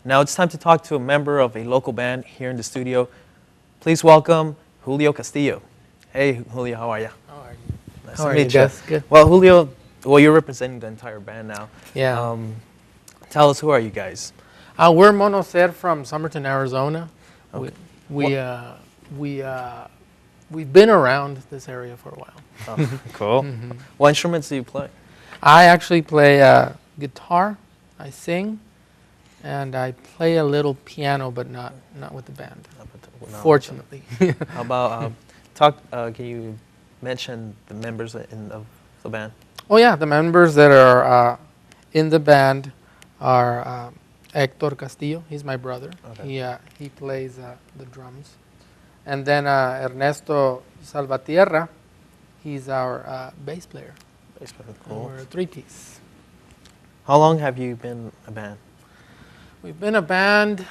Now it's time to talk to a member of a local band here in the studio. Please welcome Julio Castillo. Hey, Julio, how are you? How are you? Nice How to are meet you, you. Gus? Good. Well, Julio, you're representing the entire band now. Yeah. Tell us, who are you guys? We're Monocer from Somerton, Arizona. Okay. We've been around this area for a while. Oh, cool. What instruments do you play? I actually play guitar, I sing, and I play a little piano, but not with the band. No. Fortunately. How about can you mention the members of the band? Oh yeah, the members that are in the band are Héctor Castillo. He's my brother. Okay. He plays the drums, and then Ernesto Salvatierra. He's our bass player. Bass player, cool. We're a three-piece. How long have you been a band? We've been a band.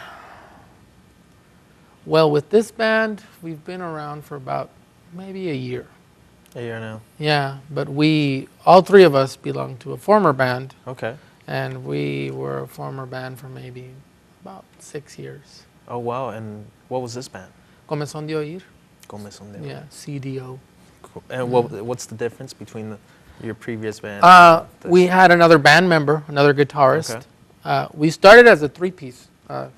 Well, with this band, we've been around for about maybe a year. A year now. Yeah, but all three of us belong to a former band. Okay. And we were a former band for maybe about 6 years. Oh, wow. And what was this band? Comezón de Oír. Comezón de Oír. Yeah, CDO. Cool. And what's the difference between your previous band? We had another band member, another guitarist. Okay. We started as a three-piece.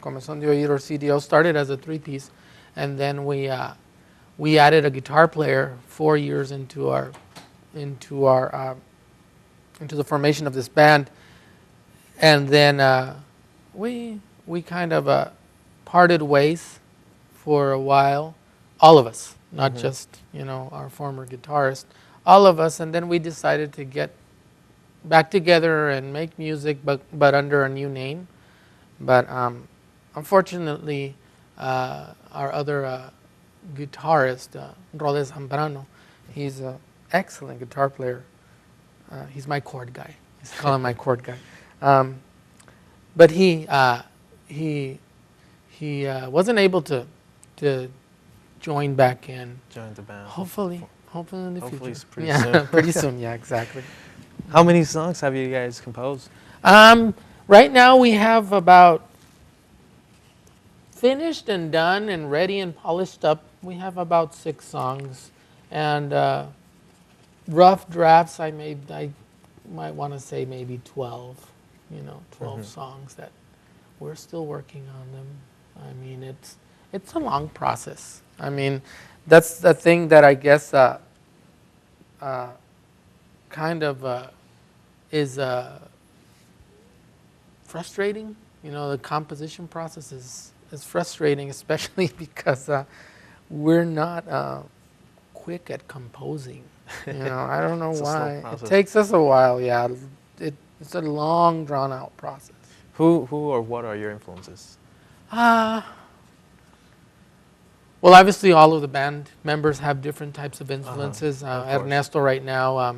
Comezón de Oír or CDO started as a three-piece, and then we added a guitar player 4 years into the formation of this band, and then we kind of parted ways for a while, all of us, not just our former guitarist, all of us, and then we decided to get back together and make music, but under a new name. But unfortunately, our other guitarist, Rojo Zambrano, he's an excellent guitar player. He's my chord guy. He's calling my chord guy. But he wasn't able to join back in. Join the band. Hopefully in the future. Hopefully pretty soon. Pretty soon. Yeah, exactly. How many songs have you guys composed? Right now we have about finished and done and ready and polished up. We have about 6 songs, and rough drafts. I might want to say maybe 12. 12 songs that we're still working on them. I mean, it's a long process. I mean, that's the thing that I guess kind of is frustrating. The composition process is frustrating, especially because we're not quick at composing. I don't know why. It takes us a while. Yeah, it's a long, drawn-out process. Who or what are your influences? Well, obviously, all of the band members have different types of influences. Of Ernesto, right now, I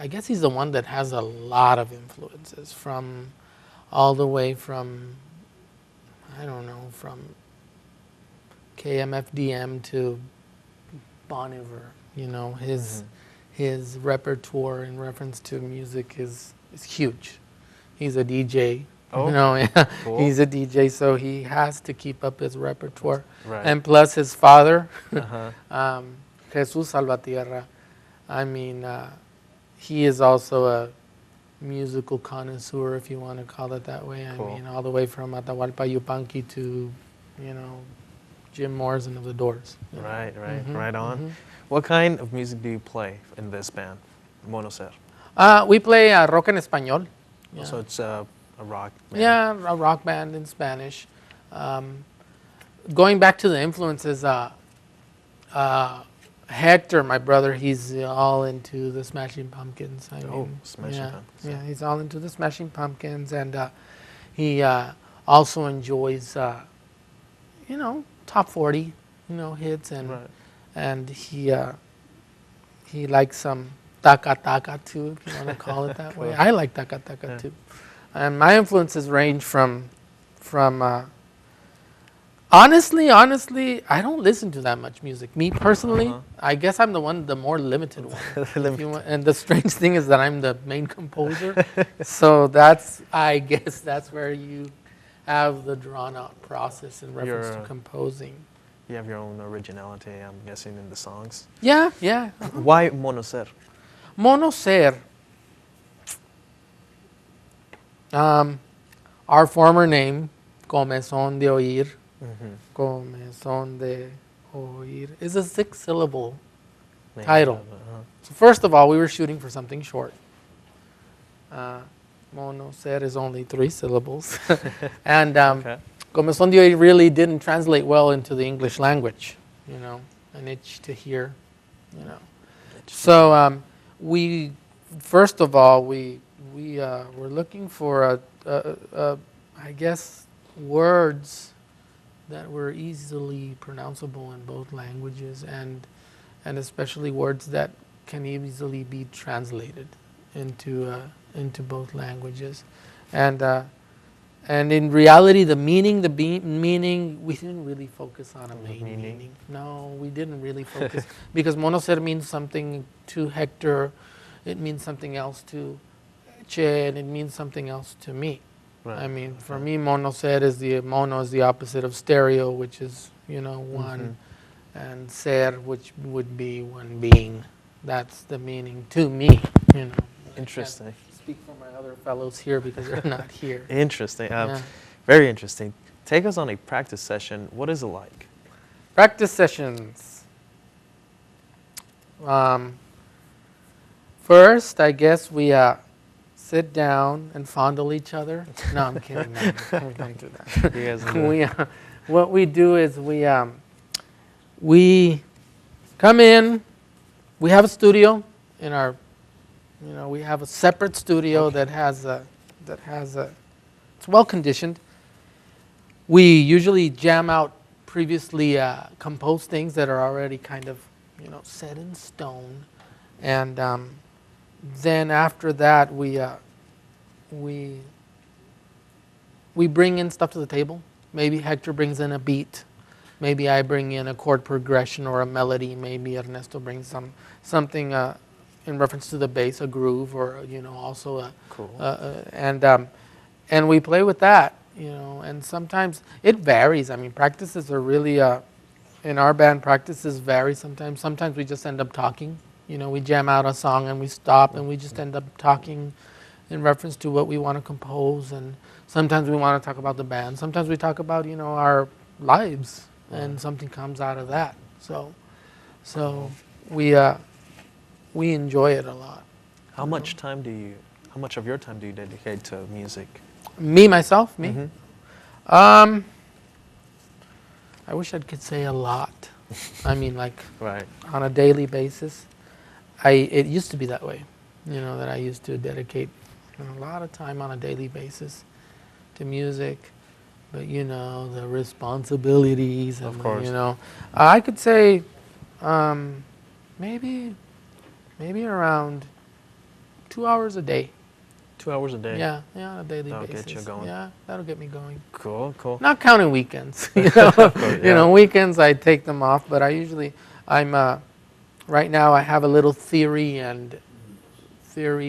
guess he's the one that has a lot of influences, from all the way from, I don't know, from KMFDM to Bon Iver. His repertoire in reference to music is huge. He's a DJ. Oh, cool. He's a DJ, so he has to keep up his repertoire. Right. And plus his father, Jesus Salvatierra. I mean, he is also a musical connoisseur, if you want to call it that way. Cool. I mean, all the way from Atahualpa Yupanqui to, Jim Morrison of the Doors. Right on. What kind of music do you play in this band, Monocer? We play rock en español. Yeah. So it's a rock band. Yeah, a rock band in Spanish. Going back to the influences, Hector, my brother, he's all into the Smashing Pumpkins. Smashing Pumpkins. Yeah, he's all into the Smashing Pumpkins, and he also enjoys, top 40, hits, and he likes some taka taka too, if you want to call it that way. I like taka taka too. And my influences range from Honestly, I don't listen to that much music. Me personally, I guess I'm the more limited one. And the strange thing is that I'm the main composer. So I guess that's where you have the drawn out process in reference to composing. You have your own originality, I'm guessing, in the songs. Yeah, yeah. Why Monocer? Monocer. Our former name, Comezón de Oír, Comezón de Oír, is a 6-syllable title. So first of all, we were shooting for something short. Monocer is only 3 syllables. And Comezón de Oír really didn't translate well into the English language, an itch to hear, So we, first of all, we were looking for I guess, words that were easily pronounceable in both languages, and especially words that can easily be translated into both languages, and in reality, the meaning, we didn't really focus on a main meaning. No, we didn't really focus because monocer means something to Hector, it means something else to Che, and it means something else to me. Right. I mean, for me, monocer is the opposite of stereo, which is one, and ser, which would be one being. That's the meaning to me. Interesting. I can't speak for my other fellows here because they're not here. Interesting. Very interesting. Take us on a practice session. What is it like? Practice sessions. First, I guess we sit down and fondle each other. No, I'm kidding. No, we're going to do that. You guys do. What we do is we come in. We have a studio in our, we have a separate studio that has it's well conditioned. We usually jam out previously composed things that are already kind of set in stone, and then after that we bring in stuff to the table. Maybe Hector brings in a beat. Maybe I bring in a chord progression or a melody. Maybe Ernesto brings something in reference to the bass, a groove, or also a cool. And we play with that. And sometimes it varies. I mean, practices are really in our band. Practices vary sometimes. Sometimes we just end up talking. We jam out a song and we stop and we just end up talking in reference to what we want to compose. And sometimes we want to talk about the band. Sometimes we talk about our lives, and something comes out of that. So we enjoy it a lot. How much of your time do you dedicate to music? Me, myself, me. Mm-hmm. I wish I could say a lot. I mean, like right. On a daily basis. It used to be that way, that I used to dedicate a lot of time on a daily basis to music, but the responsibilities and of course. I could say maybe around 2 hours a day. 2 hours a day. Yeah, on a daily basis. That'll get you going. Yeah, that'll get me going. Cool. Not counting weekends. Weekends I take them off, but I'm right now I have a little theory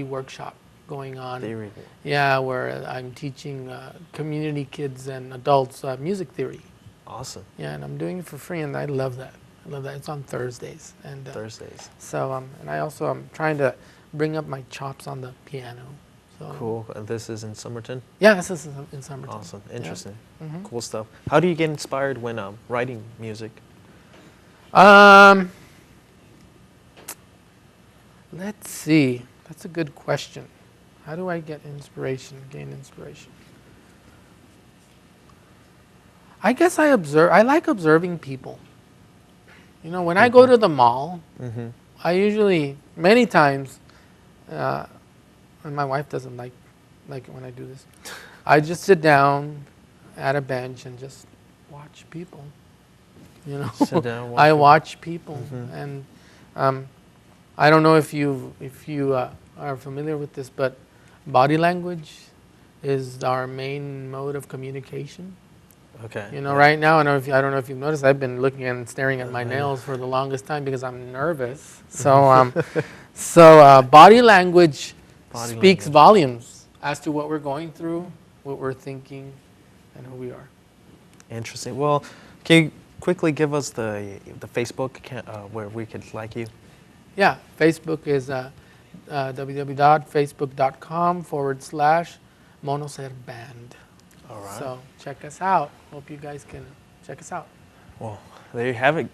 workshop going on. Theory. Yeah, where I'm teaching community kids and adults music theory. Awesome. Yeah, and I'm doing it for free, and I love that. It's on Thursdays. And Thursdays. So and I'm trying to bring up my chops on the piano. So, cool. And this is in Somerton? Yeah, this is in Somerton. Awesome. Interesting. Yeah. Mm-hmm. Cool stuff. How do you get inspired when writing music? Let's see. That's a good question. How do I gain inspiration? I guess I like observing people. When I go to the mall, I usually, many times, and my wife doesn't like it when I do this, I just sit down at a bench and just watch people. Sit down, watch people, and I don't know if you are familiar with this, but body language is our main mode of communication. Okay. You know, yeah. right now, I don't know if you've noticed, I've been looking and staring at my nails for the longest time because I'm nervous. So, body language Body speaks language. volumes as to what we're going through, what we're thinking, and who we are. Interesting. Well, can you quickly give us the Facebook where we could like you? Yeah, Facebook is www.facebook.com/monoserband. All right. So check us out. Hope you guys can check us out. Well, there you have it,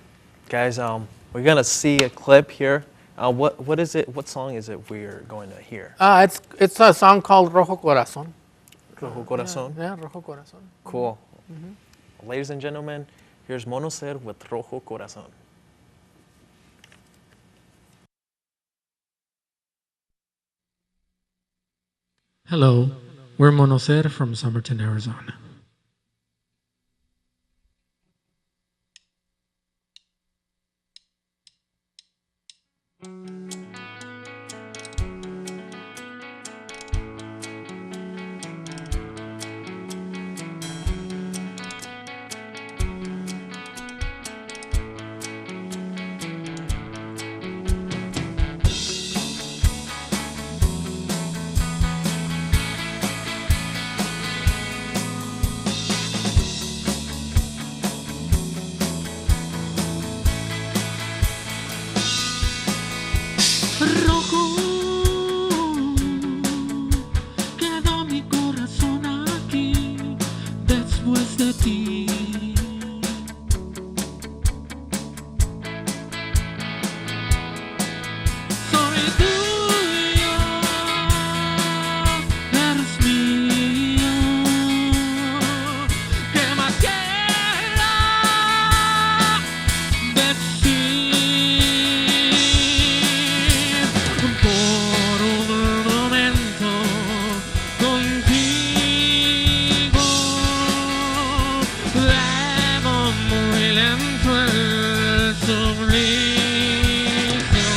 guys. We're gonna see a clip here. What is it? What song is it we're going to hear? It's a song called Rojo Corazón. Rojo Corazón. Yeah, Rojo Corazón. Cool. Ladies and gentlemen, here's Monoser with Rojo Corazón. Hello, we're Monoser from Somerton, Arizona. Rojo quedó mi corazón aquí después de ti. Soy tuyo, eres mío. ¿Qué más quiero decir? Por un momento contigo levo muy lento el suplicio.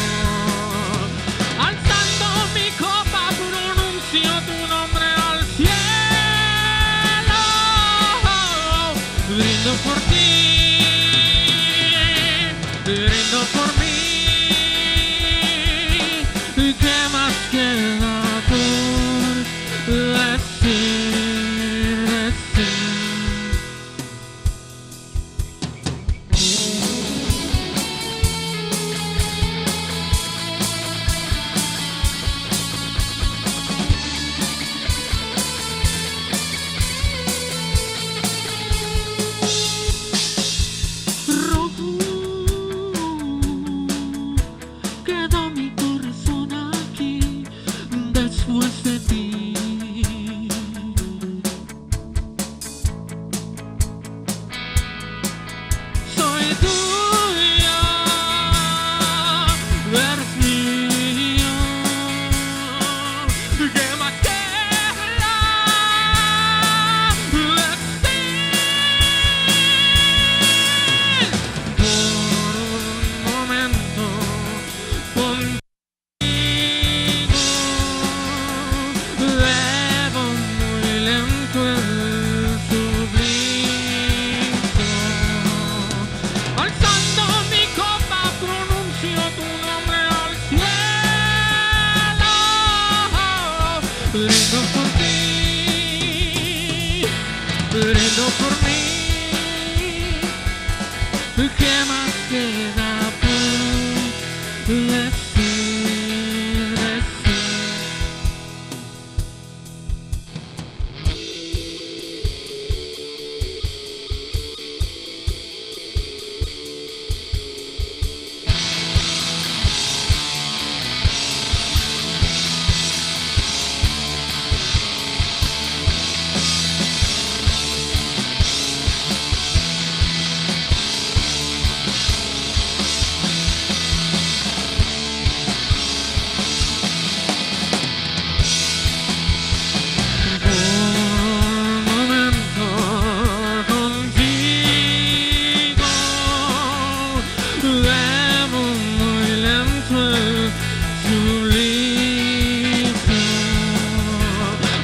Alzando mi copa pronuncio tu nombre al cielo. Brindo por ti, brindo por mí. ¿Qué más queda por decir, decir? Rojo quedó mi corazón aquí después de ti. Soy tuyo, eres mío. ¿Qué más quiero decir? Por un momento contigo levo muy lento el suplicio. Alzando mi copa pronuncio tu nombre al cielo. Brindo por ti, brindo por mí. ¿Qué más queda por decir, decir?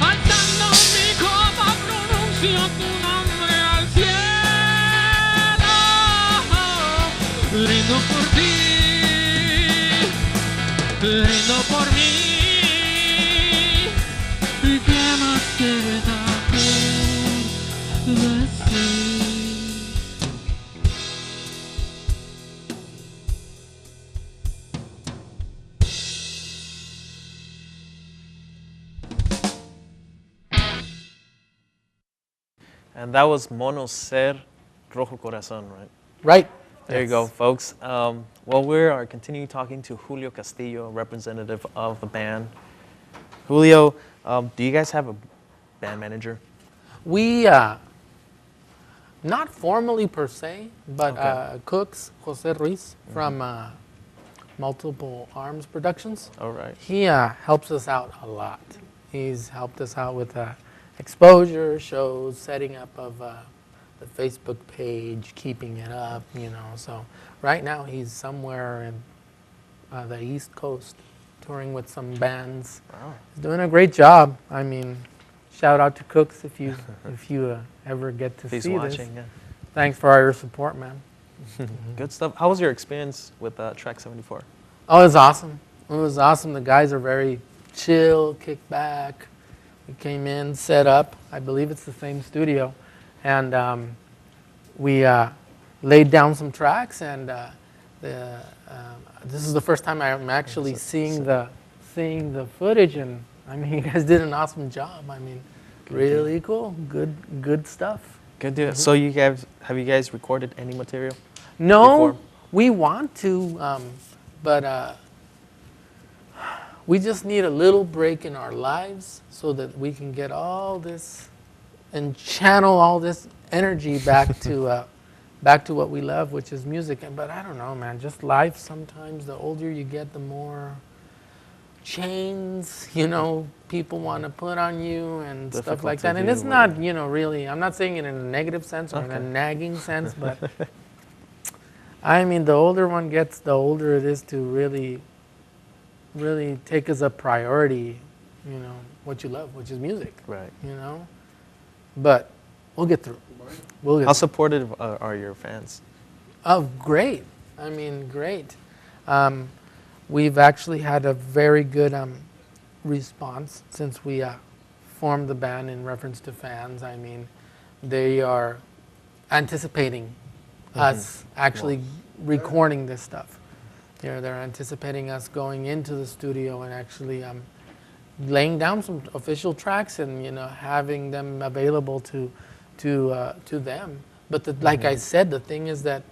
Alzando mi copa pronuncio tu nombre al cielo. brindo por mí. ¿Y qué más queda por decir? And that was Mono Ser Rojo Corazón, right? Right. There you go, folks. Well, we are continuing talking to Julio Castillo, representative of the band. Julio, do you guys have a band manager? We, not formally per se, but Okay. Cooks, Jose Ruiz from Multiple Arms Productions. All right. He helps us out a lot. He's helped us out with exposure, shows, setting up of the Facebook page, keeping it up, you know. So right now he's somewhere in the East Coast touring with some bands. Wow. He's doing a great job. I mean, shout out to Cooks if you ever get to If he's see watching, this. Thanks for all your support, man. yeah. Good stuff. How was your experience with Track 74? Oh, it was awesome. It was awesome. The guys are very chill, kick back. We came in, set up. I believe it's the same studio. And we laid down some tracks. And this is the first time I'm actually seeing the footage. And I mean, you guys did an awesome job. I mean, really cool. Good stuff. Good deal. So have you guys recorded any material? No, Before? we want to, but we just need a little break in our lives so that we can get all this and channel all this energy back to what we love, which is music. But I don't know, man. Just life. Sometimes the older you get, the more chains, you know, people want to put on you and stuff Difficult like to that. And do it's not, you know, really. I'm not saying it in a negative sense or in a Okay. nagging sense, but I mean, the older one gets, the older it is to really take as a priority, you know, what you love, which is music, Right. you know. But we'll get through. We'll get How through. supportive are your fans? Oh, great. I mean, great. We've actually had a very good response since we formed the band in reference to fans. I mean, they are anticipating us actually recording this stuff. They're anticipating us going into the studio and actually laying down some official tracks and, you know, having them available to them. But like I said, the thing is that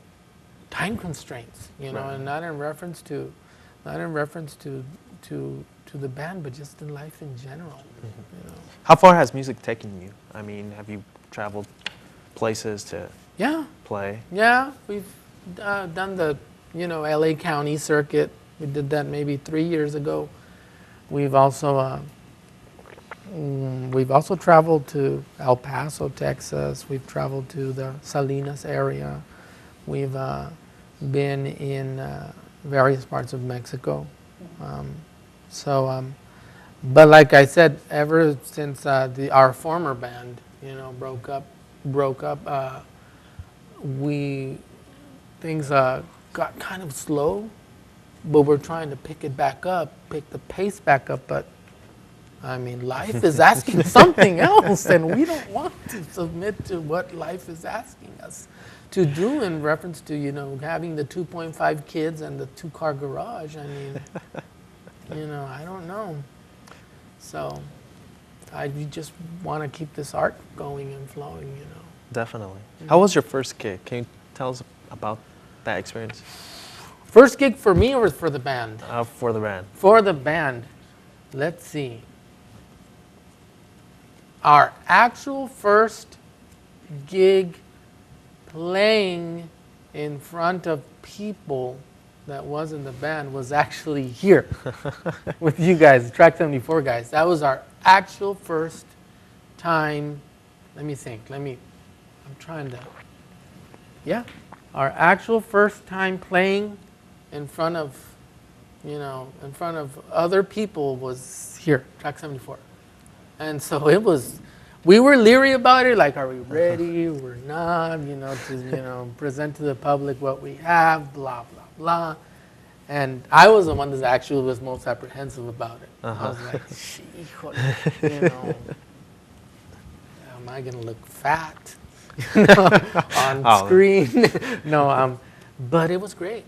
time constraints, you know, Right. and not in reference to the band, but just in life in general. You know. How far has music taken you? I mean, have you traveled places to Yeah, play? yeah, we've done the, you know, LA County circuit. We did that maybe 3 years ago. We've also traveled to El Paso, Texas. We've traveled to the Salinas area. We've been in various parts of Mexico. But like I said, ever since our former band, you know, broke up, things got kind of slow, but we're trying to pick the pace back up. But I mean, life is asking something else, and we don't want to submit to what life is asking us to do in reference to, you know, having the 2.5 kids and the 2-car garage. I mean, you know, I don't know. So we just want to keep this art going and flowing, you know. Definitely. How was your first gig? Can you tell us about that experience? First gig for me or for the band? For the band. For the band, let's see. Our actual first gig playing in front of people that wasn't the band was actually here with you guys, Track 74 guys. That was our actual first time. Let me think. I'm trying to. Yeah. Our actual first time playing in front of, you know, in front of other people was here, Track 74. And so it was, we were leery about it, like, are we ready? We're not, you know, to, you know, present to the public what we have, blah, blah, blah. And I was the one that actually was most apprehensive about it. I Uh-huh. was like, híjole, you know, am I going to look fat on Oh. screen? No, but it was great.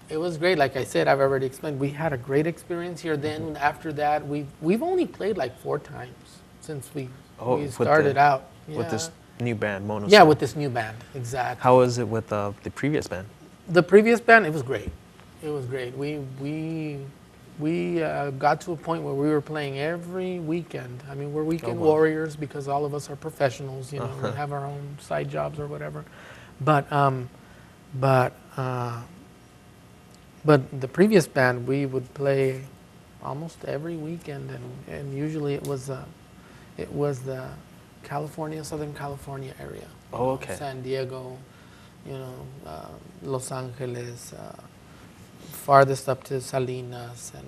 It was great. Like I said, I've already explained, we had a great experience here. Then after that, we've only played like 4 times since we with started the- out. With this new band, Mono. Yeah, Set. with this new band, exactly. How was it with the previous band? The previous band, it was great. It was great. We got to a point where we were playing every weekend. I mean, we're weekend wow. warriors because all of us are professionals. You know, we have our own side jobs or whatever. But the previous band, we would play almost every weekend, and usually it was the Southern California area. You Oh, know, okay. San Diego, you know, Los Angeles, farthest up to Salinas, and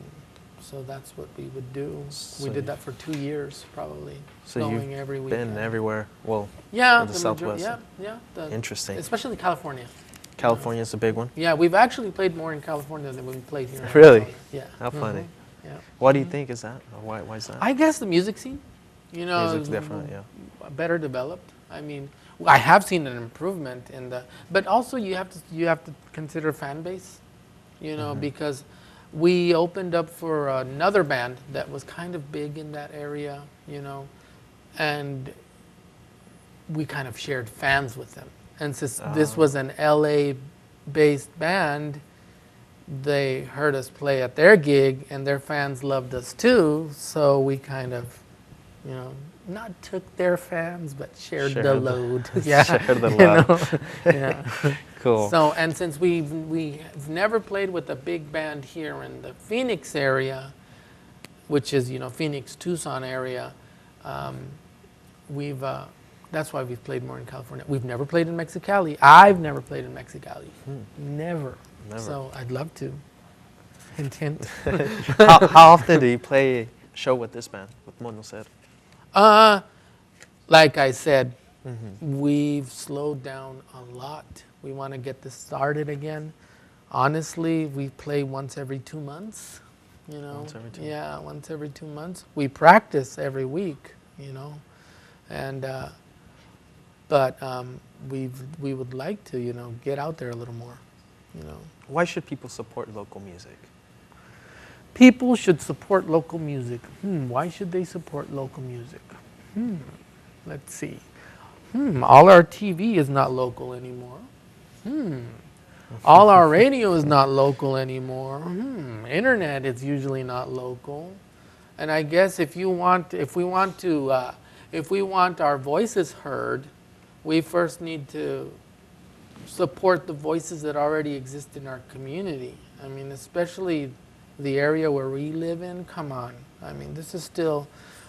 so that's what we would do. So We did you- that for 2 years, probably, So going you've every weekend. been everywhere. Well, Yeah, in the Southwest. yeah. Interesting. Especially California. California's a big one. Yeah, we've actually played more in California than we played here. in Really? Arizona. Yeah. How funny. Mhm. Yeah. Why do you think is that? Or why is that? I guess the music scene, you know, Music's is different, yeah. better developed. I mean, I have seen an improvement in but also you have to consider fan base, you know, because we opened up for another band that was kind of big in that area, you know, and we kind of shared fans with them. And since this was an LA-based band, they heard us play at their gig, and their fans loved us too. So we kind of, you know, not took their fans, but shared the Shared the- load. Yeah, shared the you load. know? Yeah. Cool. So, and since we've never played with a big band here in the Phoenix area, which is, you know, Phoenix, Tucson area, that's why we've played more in California. We've never played in Mexicali. I've never played in Mexicali. Never. Never. So I'd love to. Hint, hint. how often do you play a show with this band, with Mono Set? Like I said, we've slowed down a lot. We want to get this started again. Honestly, we play once every 2 months. You know, Once every 2 yeah, once every 2 months. We practice every week. You know, and but we would like to, you know, get out there a little more. You know, Why should people support local music? people should support local music. Why should they support local music? Let's see. All our TV is not local anymore. All our radio is not local anymore. Internet is usually not local. And I guess if we want our voices heard, we first need to support the voices that already exist in our community. I mean, especially the area where we live in. Come on. I mean, this is still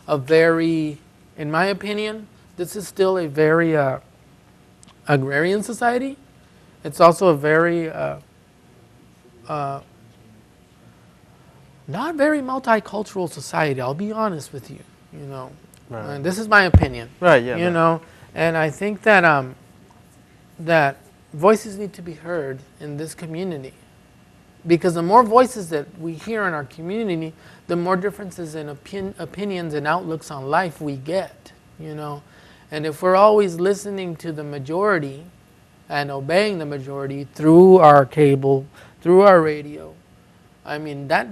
a very, in my opinion, this is still a very agrarian society. It's also a very not very multicultural society. I'll be honest with you. You know, Right. and this is my opinion. Right, yeah. You know, and I think that that voices need to be heard in this community, because the more voices that we hear in our community, the more differences in opinions and outlooks on life we get. You know, and if we're always listening to the majority and obeying the majority through our cable, through our radio, I mean, that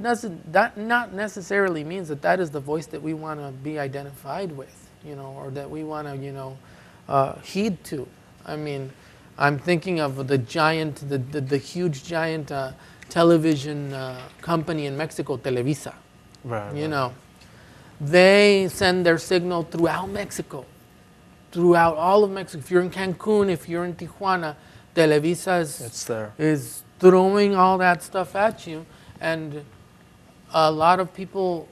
not necessarily means that is the voice that we want to be identified with, you know, or that we want to, you know, heed to. I mean, I'm thinking of the huge giant television company in Mexico, Televisa. Right. You know, they send their signal throughout Mexico, throughout all of Mexico. If you're in Cancun, if you're in Tijuana, Televisa It's there. is throwing all that stuff at you. And a lot of people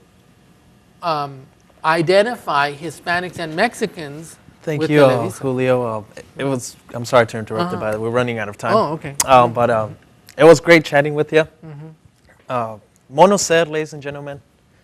identify Hispanics and Mexicans Thank with you, Televisa. Julio. I'm sorry to interrupt you, by the way. We're running out of time. Oh, okay. But it was great chatting with you. Mono Set, ladies and gentlemen.